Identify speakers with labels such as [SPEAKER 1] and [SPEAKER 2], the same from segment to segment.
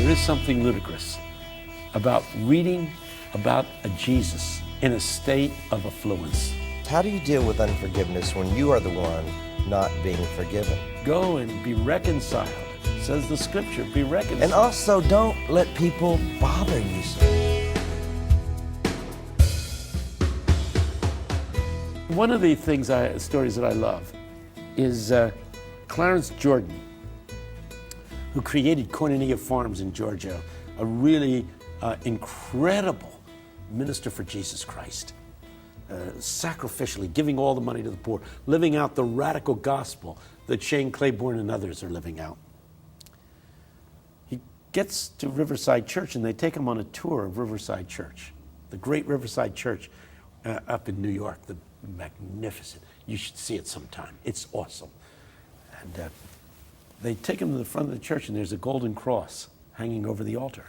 [SPEAKER 1] There is something ludicrous about reading about a Jesus in a state of affluence.
[SPEAKER 2] How do you deal with unforgiveness when you are the one not being forgiven?
[SPEAKER 1] Go and be reconciled, says the scripture, be reconciled.
[SPEAKER 2] And also, don't let people bother you.
[SPEAKER 1] One of the stories that I love is Clarence Jordan, who created Cornelia Farms in Georgia, a really incredible minister for Jesus Christ, sacrificially giving all the money to the poor, living out the radical gospel that Shane Claiborne and others are living out. He gets to Riverside Church and they take him on a tour of Riverside Church, the great Riverside Church up in New York, the magnificent. You should see it sometime. It's awesome. And they take him to the front of the church and there's a golden cross hanging over the altar.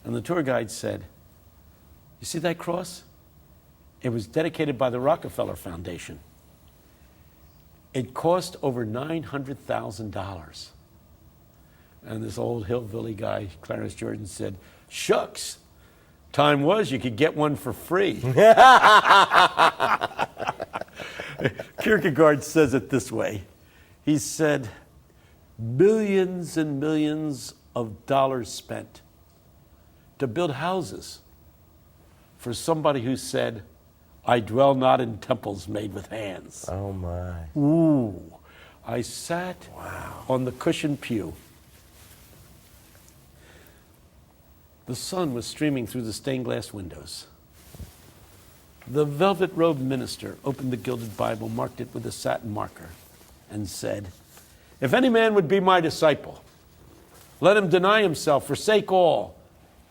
[SPEAKER 1] And the tour guide said, "You see that cross? It was dedicated by the Rockefeller Foundation. It cost over $900,000. And this old hillbilly guy, Clarence Jordan, said, "Shucks, time was you could get one for free." Kierkegaard says it this way. He said, "Billions and millions of dollars spent to build houses for somebody who said, 'I dwell not in temples made with hands.'"
[SPEAKER 2] Oh my.
[SPEAKER 1] Ooh. I sat on the cushioned pew. The sun was streaming through the stained glass windows. The velvet-robed minister opened the gilded Bible, marked it with a satin marker, and said, "If any man would be my disciple, let him deny himself, forsake all,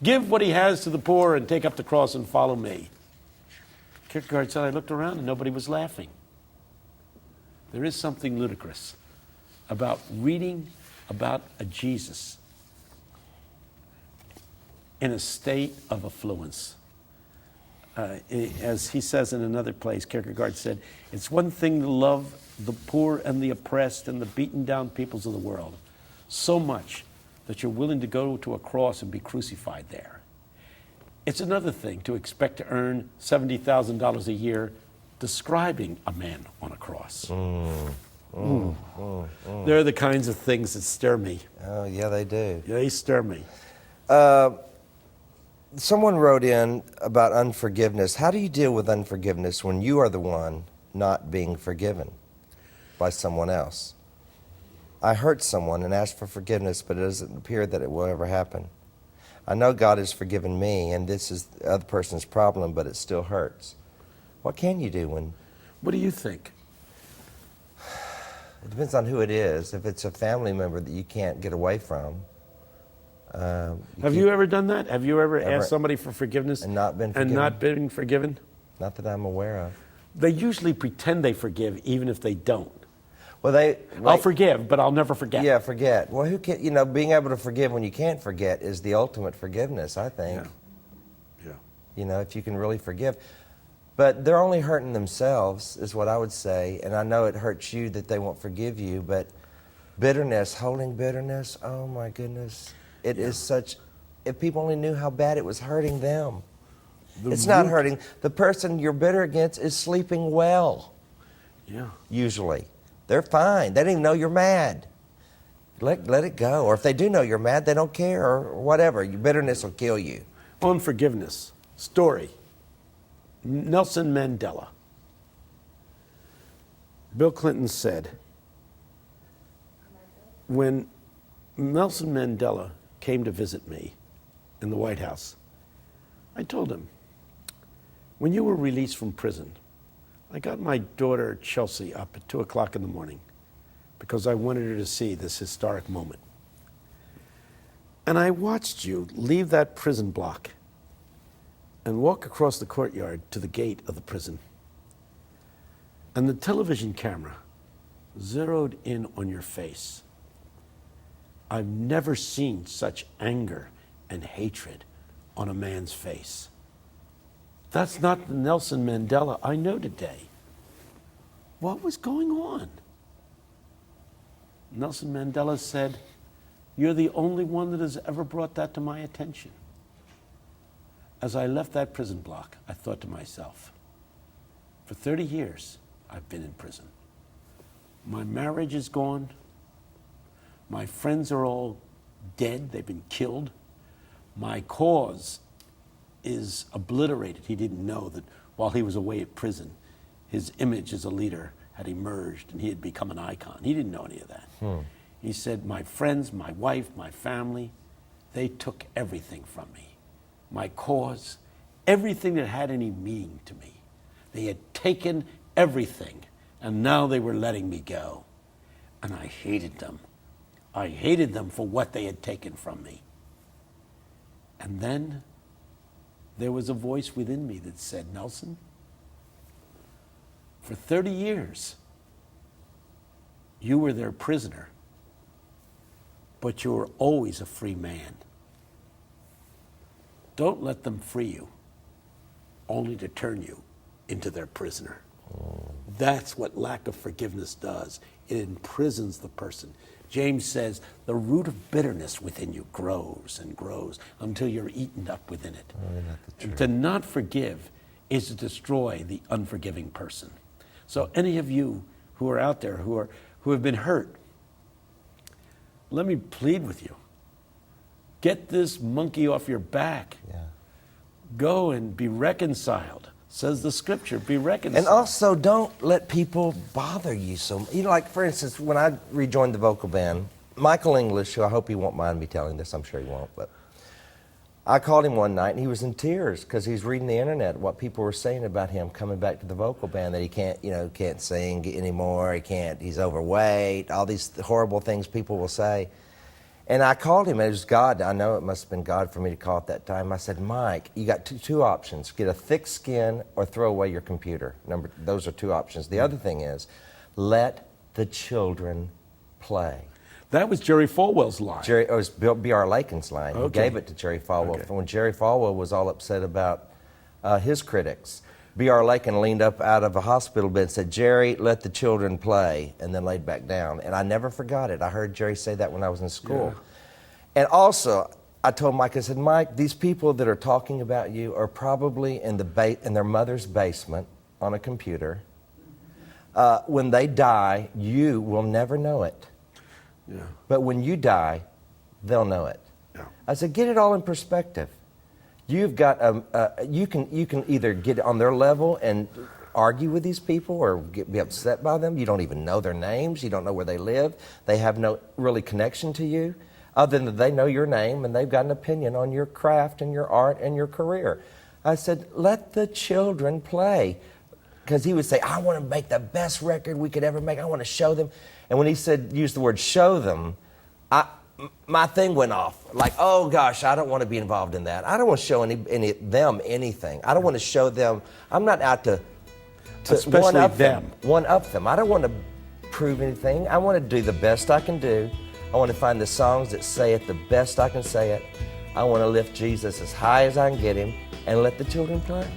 [SPEAKER 1] give what he has to the poor, and take up the cross and follow me." Kierkegaard said, "I looked around and nobody was laughing." There is something ludicrous about reading about a Jesus in a state of affluence. As he says in another place, Kierkegaard said, "It's one thing to love the poor and the oppressed and the beaten down peoples of the world so much that you're willing to go to a cross and be crucified there. It's another thing to expect to earn $70,000 a year describing a man on a cross." They're the kinds of things that stir me.
[SPEAKER 2] Oh, yeah, they do.
[SPEAKER 1] They stir me.
[SPEAKER 2] Someone wrote in about unforgiveness. How do you deal with unforgiveness when you are the one not being forgiven by someone else? I hurt someone and asked for forgiveness, but it doesn't appear that it will ever happen. I know God has forgiven me, and this is the other person's problem, but it still hurts. What can you do when...
[SPEAKER 1] What do you think?
[SPEAKER 2] It depends on who it is. If it's a family member that you can't get away from.
[SPEAKER 1] Have you ever done that? Have you ever asked somebody for forgiveness
[SPEAKER 2] and not been forgiven?
[SPEAKER 1] And not been forgiven?
[SPEAKER 2] Not that I'm aware of.
[SPEAKER 1] They usually pretend they forgive even if they don't.
[SPEAKER 2] Well,
[SPEAKER 1] I'll forgive, but I'll never forget.
[SPEAKER 2] Yeah, forget. Well, who can, being able to forgive when you can't forget is the ultimate forgiveness, I think.
[SPEAKER 1] Yeah.
[SPEAKER 2] If you can really forgive. But they're only hurting themselves, is what I would say. And I know it hurts you that they won't forgive you, but bitterness, holding bitterness, oh my goodness. It is such, if people only knew how bad it was hurting them. It's not hurting. The person you're bitter against is sleeping well.
[SPEAKER 1] Yeah.
[SPEAKER 2] Usually. They're fine. They don't even know you're mad. Let it go. Or if they do know you're mad, they don't care or whatever. Your bitterness will kill you.
[SPEAKER 1] Unforgiveness. Story. Nelson Mandela. Bill Clinton said, when Nelson Mandela came to visit me in the White House, I told him, when you were released from prison, I got my daughter Chelsea up at 2 o'clock in the morning because I wanted her to see this historic moment. And I watched you leave that prison block and walk across the courtyard to the gate of the prison. And the television camera zeroed in on your face. I've never seen such anger and hatred on a man's face. That's not the Nelson Mandela I know today. What was going on? Nelson Mandela said, You're the only one that has ever brought that to my attention. As I left that prison block, I thought to myself, for 30 years, I've been in prison. My marriage is gone. My friends are all dead. They've been killed. My cause is obliterated. He didn't know that while he was away at prison, his image as a leader had emerged and he had become an icon. He didn't know any of that. He said, my friends, my wife, my family, they took everything from me. My cause, everything that had any meaning to me. They had taken everything, and now they were letting me go. And I hated them. I hated them for what they had taken from me. And then there was a voice within me that said, Nelson, for 30 years, you were their prisoner, but you were always a free man. Don't let them free you, only to turn you into their prisoner. That's what lack of forgiveness does. It imprisons the person. James says the root of bitterness within you grows and grows until you're eaten up within it. And to not forgive is to destroy the unforgiving person. So any of you who are out there who have been hurt, let me plead with you. Get this monkey off your back.
[SPEAKER 2] Yeah.
[SPEAKER 1] Go and be reconciled. Says the scripture, be reconciled.
[SPEAKER 2] And also, don't let people bother you so much. You know, like, for instance, when I rejoined the vocal band, Michael English, who I hope he won't mind me telling this, I'm sure he won't, but I called him one night and he was in tears because he's reading the internet, what people were saying about him coming back to the vocal band, that he can't sing anymore, he's overweight, all these horrible things people will say. And I called him, and it was God. I know it must have been God for me to call at that time. I said, Mike, you got two options. Get a thick skin or throw away your computer. Those are two options. The other thing is, let the children play.
[SPEAKER 1] That was Jerry Falwell's line.
[SPEAKER 2] It was B.R. Lakin's line.
[SPEAKER 1] Okay.
[SPEAKER 2] He gave it to Jerry Falwell.
[SPEAKER 1] Okay.
[SPEAKER 2] When Jerry Falwell was all upset about his critics, B.R. Lakin leaned up out of a hospital bed and said, Jerry, let the children play, and then laid back down. And I never forgot it. I heard Jerry say that when I was in school. Yeah. And also, I told Mike, I said, Mike, these people that are talking about you are probably in their mother's basement on a computer. When they die, you will never know it.
[SPEAKER 1] Yeah.
[SPEAKER 2] But when you die, they'll know it.
[SPEAKER 1] Yeah.
[SPEAKER 2] I said, get it all in perspective. You've got you can either get on their level and argue with these people or be upset by them. You don't even know their names. You don't know where they live. They have no really connection to you, other than they know your name and they've got an opinion on your craft and your art and your career. I said, let the children play. Because he would say, I want to make the best record we could ever make. I want to show them. And when he used the word show them, my thing went off. Like, oh gosh, I don't want to be involved in that. I don't want to show them anything. I don't want to show them. I'm not out to one up them. I don't want to prove anything. I want to do the best I can do. I want to find the songs that say it the best I can say it. I want to lift Jesus as high as I can get him and let the children play.